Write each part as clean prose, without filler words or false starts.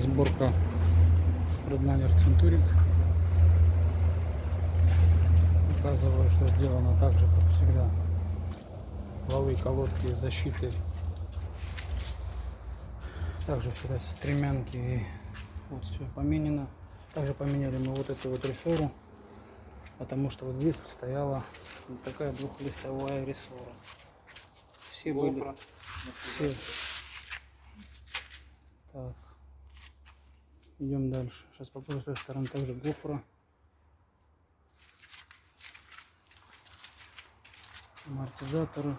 Сборка Freightliner Centuric. Показываю, что сделано так же, как всегда. Валы, колодки, защиты. Также всегда стремянки. И вот все поменено. Также поменяли мы вот эту вот рессору, потому что вот здесь стояла вот такая двухлистовая рессора. Все были. Все. Так. Идем дальше. Сейчас попробую с той стороны также гофра. Амортизаторы.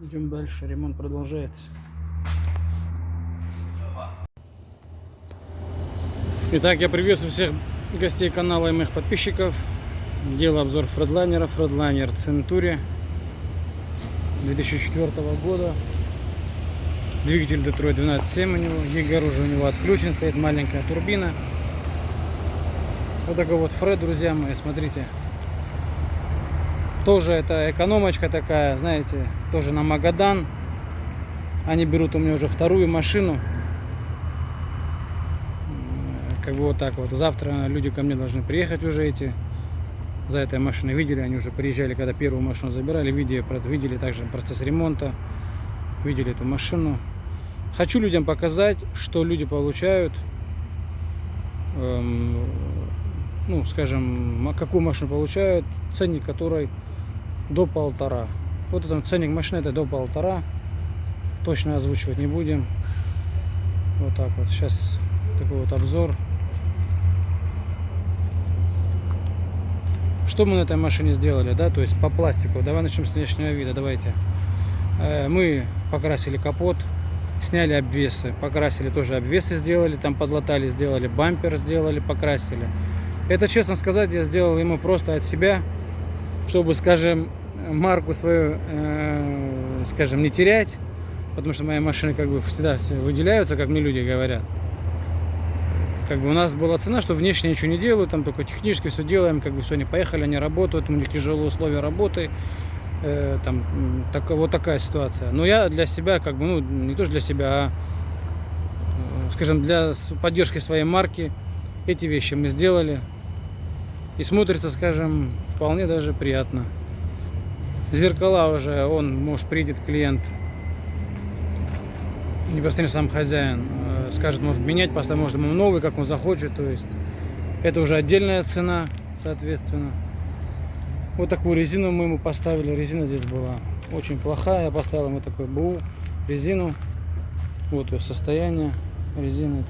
Идем дальше. Ремонт продолжается. Итак, я приветствую всех гостей канала и моих подписчиков. Делаю обзор Freightliner Centuric 2004 года. Двигатель Detroit 12.7 у него. ЕГР уже у него отключен. Стоит маленькая турбина. Вот такой вот Фред, друзья мои, смотрите. Тоже это экономочка такая, знаете, тоже на Магадан. Они берут у меня уже вторую машину. Как бы вот так вот. Завтра люди ко мне должны приехать уже эти. За этой машиной видели, они уже приезжали, когда первую машину забирали. Видели также процесс ремонта. Видели эту машину. Хочу людям показать, что люди получают. Ну, скажем, какую машину получают, ценник которой до 1,5. Вот этот ценник машины, это до 1,5. Точно озвучивать не будем. Вот так вот. Сейчас такой вот обзор. Что мы на этой машине сделали, да, то есть по пластику. Давай начнем с внешнего вида, давайте. Мы покрасили капот, сняли обвесы, покрасили тоже обвесы, сделали, там подлатали, сделали бампер, сделали, покрасили. Это, честно сказать, я сделал ему просто от себя, чтобы, скажем, марку свою, скажем, не терять, потому что мои машины как бы всегда выделяются, как мне люди говорят. Как бы у нас была цена, что внешне ничего не делаю, там только технически все делаем, как бы все, они поехали, они работают, у них тяжелые условия работы, там вот такая ситуация. Но я для себя, как бы, ну, не то для себя, а, скажем, для поддержки своей марки эти вещи мы сделали. И смотрится, скажем, вполне даже приятно. Зеркала уже, может, приедет клиент, непосредственно сам хозяин, скажет, может менять, поставить, может ему новый, как он захочет. То есть это уже отдельная цена, соответственно. Вот такую резину мы ему поставили. Резина здесь была очень плохая. Я поставил ему такой БУ резину. Вот ее состояние резины.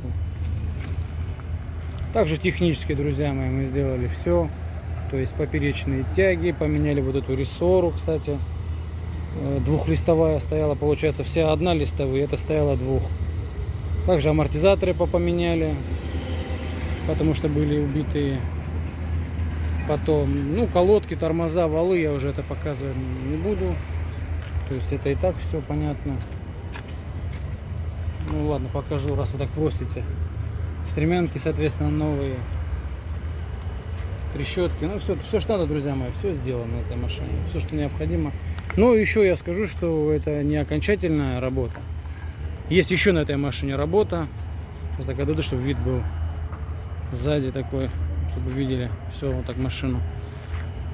Также технически, друзья мои, мы сделали все. То есть поперечные тяги, поменяли вот эту рессору, кстати. Двухлистовая стояла, получается, вся одна листовая, это стояла двух. Также амортизаторы поменяли, потому что были убитые. Потом, ну, колодки, тормоза, валы, я уже это показывать не буду. То есть это и так все понятно. Ну ладно, покажу, раз вы так просите. Стремянки, соответственно, новые. Трещотки, ну все, что надо, друзья мои, все сделано на этой машине, все, что необходимо. Но еще я скажу, что это не окончательная работа. Есть еще на этой машине работа. Сейчас так отойду, чтобы вид был сзади такой, чтобы видели все вот так машину.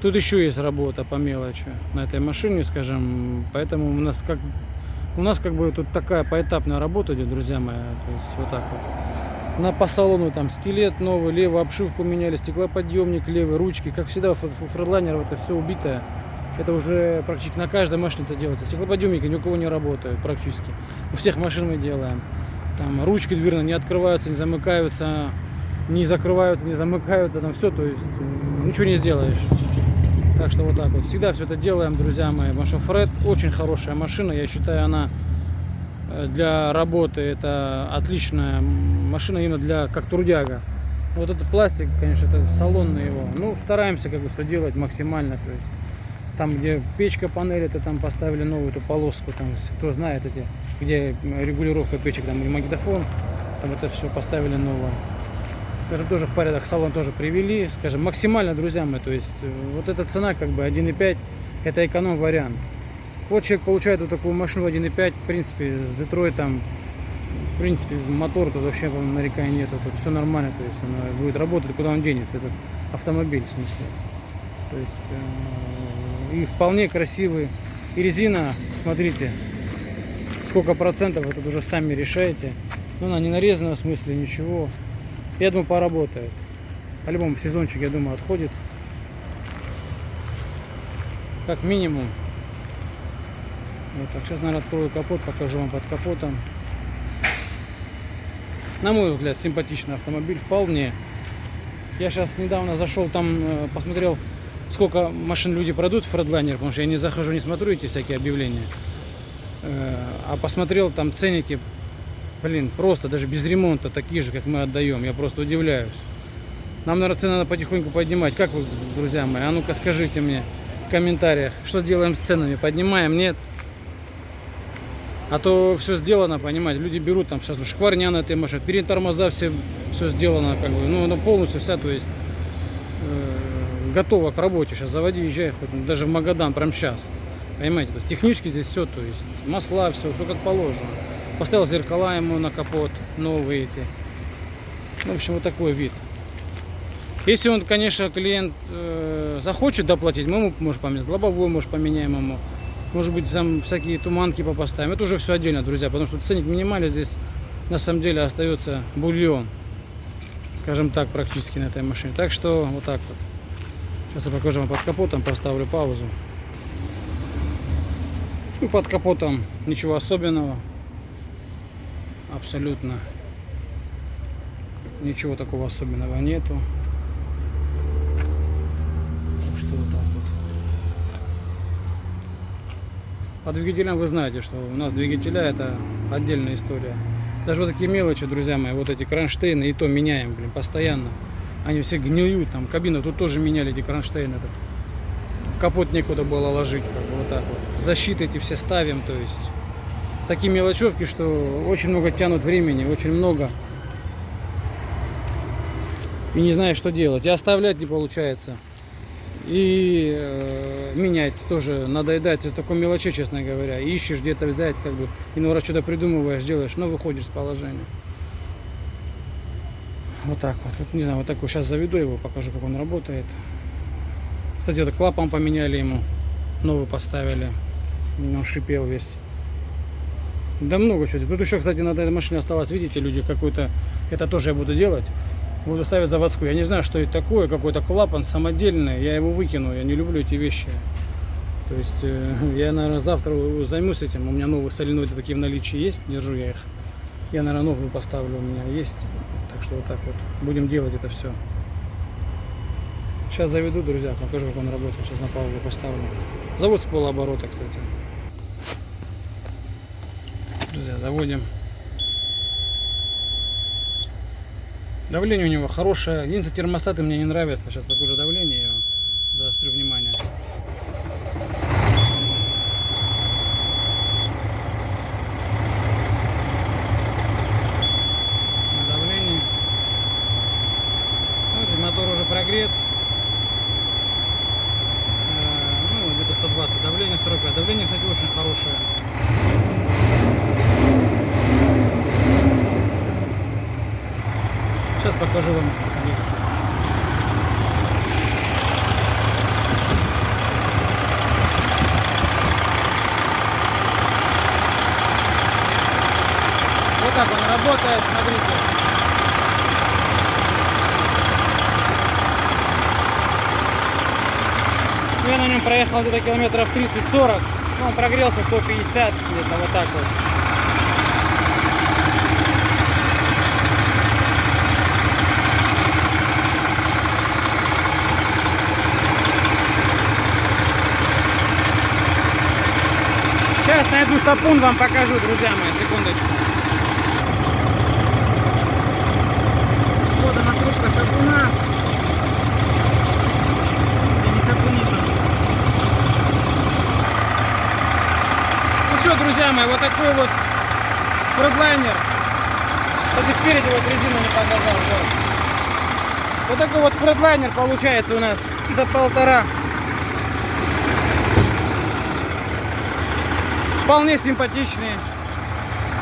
Тут еще есть работа по мелочи на этой машине, скажем, поэтому у нас как бы тут такая поэтапная работа идет, друзья мои, то есть вот так вот. По салону там скелет новый, левую обшивку меняли, стеклоподъемник, левые ручки. Как всегда у Freightliner это все убитое. Это уже практически на каждой машине это делается. Стеклоподъемники ни у кого не работают практически. У всех машин мы делаем. Там ручки дверные не открываются, не замыкаются, не закрываются, не замыкаются. Там все, то есть ничего не сделаешь. Так что вот так вот. Всегда все это делаем, друзья мои. Потому что Фред очень хорошая машина. Я считаю, она для работы это отличная машина именно для как трудяга. Вот этот пластик, конечно, это салонный его. Ну, стараемся как бы все делать максимально. То есть там, где печка, панель, это там поставили новую эту полоску, там, кто знает, где регулировка печек, там и магнитофон, там это все поставили новое. Скажем, тоже в порядок, салон тоже привели, скажем, максимально, друзья мои, то есть вот эта цена как бы 1,5, это эконом вариант. Вот человек получает вот такую машину 1.5, в принципе, с Детройтом, в принципе, мотор тут вообще нареканий нету, тут все нормально, то есть она будет работать, куда он денется, этот автомобиль, в смысле. То есть, и вполне красивый. И резина, смотрите, сколько процентов, это уже сами решаете. Но она не нарезана, в смысле, ничего. Я думаю, поработает. По-любому сезончик, я думаю, отходит. Как минимум. Вот так, сейчас, наверное, открою капот, покажу вам под капотом. На мой взгляд, симпатичный автомобиль, вполне. Я сейчас недавно зашел, там посмотрел, сколько машин люди продают в Freightliner, потому что я не захожу, не смотрю эти всякие объявления. А посмотрел там ценники, блин, просто даже без ремонта, такие же, как мы отдаем. Я просто удивляюсь. Нам, наверное, цены надо потихоньку поднимать. Как вы, друзья мои? А ну-ка скажите мне в комментариях, что делаем с ценами? Поднимаем? Нет? А то все сделано, понимаете, люди берут там сейчас шкварня на этой машине, перед тормоза все сделано, как бы, ну полностью вся, то есть готово к работе. Сейчас заводи, езжай, хоть даже в Магадан, прямо сейчас. Понимаете, то есть технически здесь все, то есть масла, все как положено. Поставил зеркала ему на капот, новые эти. В общем, вот такой вид. Если он, конечно, клиент захочет доплатить, мы ему можем поменять, лобовую может поменяем ему. Может быть, там всякие туманки попоставим. Это уже все отдельно, друзья, потому что ценник минимальный, здесь на самом деле остается бульон, скажем так, практически на этой машине. Так что вот так вот. Сейчас я покажу вам под капотом, поставлю паузу. Ну, под капотом ничего особенного. Абсолютно ничего такого особенного нету. Так что вот так вот. По двигателям вы знаете, что у нас двигателя это отдельная история. Даже вот такие мелочи, друзья мои, вот эти кронштейны, и то меняем, блин, постоянно. Они все гниют, там кабину тут тоже меняли эти кронштейны. Капот некуда было ложить, как бы вот так вот. Защиты эти все ставим, то есть такие мелочевки, что очень много тянут времени, очень много. И не знаешь, что делать. И оставлять не получается. И менять тоже надоедает из такой мелочи, честно говоря. Ищешь где-то взять, как бы, иной раз что-то придумываешь, делаешь, но выходишь с положения. Вот так вот. Не знаю, вот так вот сейчас заведу его, покажу, как он работает. Кстати, это клапан поменяли ему, новый поставили. Он шипел весь. Да много чего. Тут еще, кстати, на этой машине осталось, видите, люди, какой-то, это тоже я буду делать. Буду ставить заводскую. Я не знаю, что это такое, какой-то клапан самодельный. Я его выкину, я не люблю эти вещи. То есть я, наверное, завтра займусь этим. У меня новые соленоиды такие в наличии есть, держу я их. Я, наверное, новую поставлю, у меня есть. Так что вот так вот будем делать это все. Сейчас заведу, друзья, покажу, как он работает. Сейчас на паузу поставлю. Завод с полуоборота, кстати. Друзья, заводим. Давление у него хорошее. Единственное, термостаты мне не нравятся. Сейчас покажу давление, я заострю внимание. На давлении. Вот, мотор уже прогрет. Ну, где-то 120 давление, 45. Давление, кстати, очень хорошее. Сейчас покажу вам. Вот так он работает, смотрите. Я на нем проехал где-то километров 30-40. Ну, он прогрелся 150, где-то вот так вот. Сейчас найду сапун, вам покажу, друзья мои, секундочку. Вот она, трубка сапуна. И не сапунит. Ну все, друзья мои, вот такой вот Freightliner. Кстати, спереди вот резину не показал. Вот такой вот Freightliner получается у нас за 1,5. Вполне симпатичный.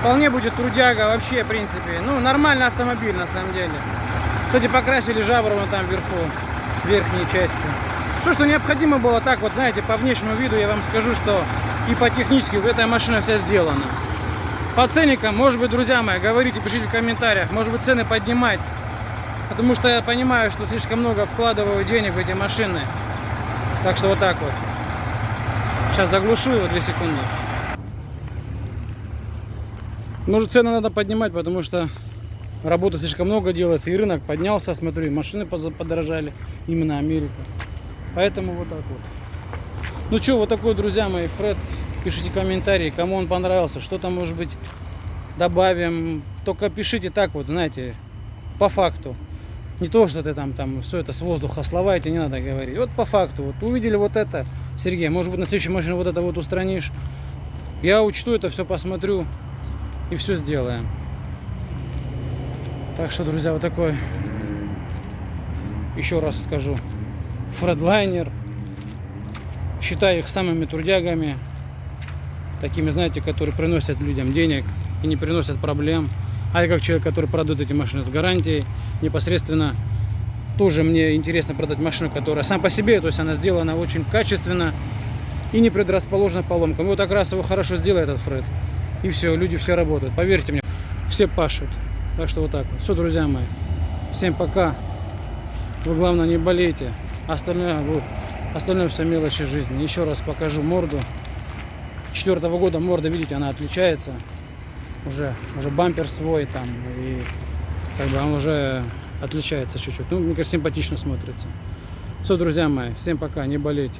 Вполне будет трудяга вообще, в принципе. Ну, нормальный автомобиль на самом деле. Кстати, покрасили жабру вон там вверху, в верхней части. Все, что необходимо было, так вот, знаете, по внешнему виду я вам скажу, что и по технически эта машина вся сделана. По ценникам, может быть, друзья мои, говорите, пишите в комментариях, может быть, цены поднимать. Потому что я понимаю, что слишком много вкладываю денег в эти машины. Так что вот так вот. Сейчас заглушу его 2 секунды. Может, цены надо поднимать, потому что работы слишком много делается. И рынок поднялся, смотрю, и машины подорожали. Именно Америка. Поэтому вот так вот. Ну что, вот такой, друзья мои, Фред. Пишите комментарии, кому он понравился, что там, может быть, добавим. Только пишите так вот, знаете, по факту. Не то, что ты там все это с воздуха слова эти не надо говорить. Вот по факту. Вот увидели вот это, Сергей, может быть, на следующей машине вот это вот устранишь. Я учту это, все посмотрю и все сделаем. Так что, друзья, вот такой, еще раз скажу, Фредлайнер. Считаю их самыми трудягами. Такими, знаете, которые приносят людям денег и не приносят проблем. А я как человек, который продает эти машины с гарантией, непосредственно тоже мне интересно продать машину, которая сам по себе, то есть она сделана очень качественно и не предрасположена к поломкам. И вот как раз его хорошо сделает этот Фред. И все, люди все работают. Поверьте мне, все пашут. Так что вот так вот. Все, друзья мои. Всем пока. Вы, главное, не болейте. Остальное все мелочи жизни. Еще раз покажу морду. 4-го года морда, видите, она отличается. Уже бампер свой там. И как бы он уже отличается чуть-чуть. Ну, мне кажется, симпатично смотрится. Все, друзья мои. Всем пока. Не болейте.